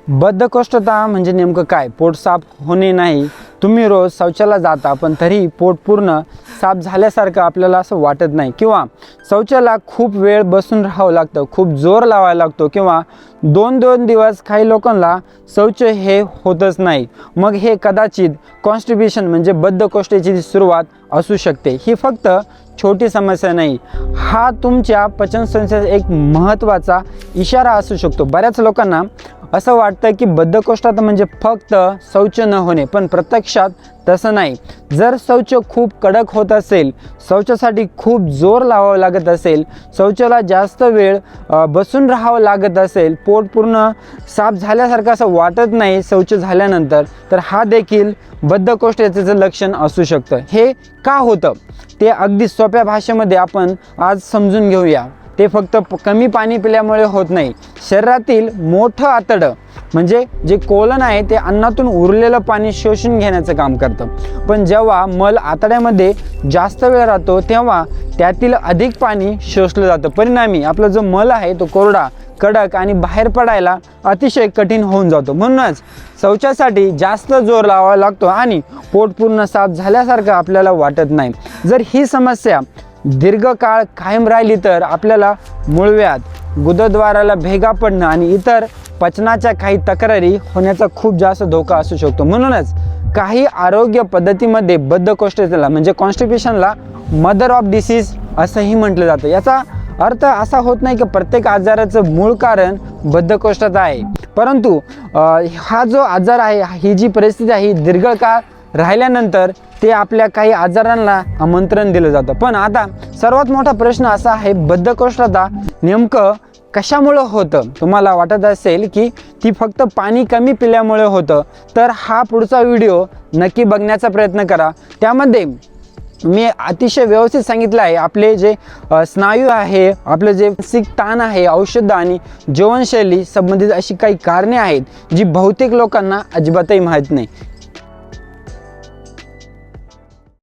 बद्धकोष्ठता म्हणजे नेमकं काय? पोट साफ होणे नाही. तुम्ही रोज शौचाला जाता पण तरीही पोट पूर्ण साफ झाल्यासारखं आपल्याला असं वाटत नाही, किंवा शौचाला खूप वेळ बसून राहावं लागतं, खूप जोर लावायला लागतो, किंवा 2-2 दिवस काही लोकांना शौच हे होतच नाही. मग हे कदाचित कॉन्स्टिपेशन म्हणजे बद्धकोष्ठतेची सुरुवात असू शकते. ही फक्त छोटी समस्या नाही, हा तुमच्या पचनसंस्थेचा एक महत्त्वाचा इशारा असू शकतो. बऱ्याच लोकांना असं वाटतं की बद्धकोष्ठता म्हणजे फक्त शौच न होणे, पण प्रत्यक्षात तसं नाही. जर शौच खूप कडक होत असेल, शौचासाठी खूप जोर लावावं लागत असेल, शौचाला जास्त वेळ बसून राहावं लागत असेल, पोट पूर्ण साफ झाल्यासारखं असं वाटत नाही शौच झाल्यानंतर, तर हा देखील बद्धकोष्ठतेचं लक्षण असू शकतं. हे का होतं ते अगदी सोप्या भाषेमध्ये आपण आज समजून घेऊया. ते फक्त कमी पाणी पिल्यामुळे होत नाही. शरीरातील मोठं आतडं म्हणजे जे कोलन आहे ते अन्नातून उरलेलं पाणी शोषून घेण्याचं काम करतं. पण जेव्हा मल आतड्यामध्ये जास्त वेळ राहतो तेव्हा त्यातील अधिक पाणी शोषलं जातं. परिणामी आपला जो मल आहे तो कोरडा, कडक आणि बाहेर पडायला अतिशय कठीण होऊन जातो. म्हणूनच शौचासाठी जास्त जोर लावावा लागतो आणि पोट पूर्ण साफ झाल्यासारखं आपल्याला वाटत नाही. जर ही समस्या दीर्घकाळ कायम राहिली तर आपल्याला मूळव्याध, गुदद्वाराला भेगा पडणं आणि इतर पचनाच्या काही तक्रारी होण्याचा खूप जास्त धोका असू शकतो. म्हणूनच काही आरोग्य पद्धतीमध्ये बद्धकोष्ठतेला म्हणजे कॉन्स्टिपेशनला मदर ऑफ डिसीज असंही म्हटलं जातं. याचा अर्थ असा होत नाही की प्रत्येक आजाराचं मूळ कारण बद्धकोष्ठता आहे, परंतु हा जो आजार आहे, ही जी परिस्थिती आहे, ही दीर्घकाळ राहिल्यानंतर ते आपल्या काही आजारांना आमंत्रण दिलं जातं. पण आता सर्वात मोठा प्रश्न असा आहे, बद्धकोष्ठता नेमकं कशामुळं होतं? तुम्हाला वाटत असेल की ती फक्त पाणी कमी पिल्यामुळे होतं, तर हा पुढचा व्हिडिओ नक्की बघण्याचा प्रयत्न करा. त्यामध्ये मी अतिशय व्यवस्थित सांगितलं आहे आपले जे स्नायू आहे, आपलं जे मानसिक ताण आहे, औषध आणि जीवनशैली संबंधित अशी काही कारणे आहेत जी बहुतेक लोकांना अजिबातही माहीत नाही.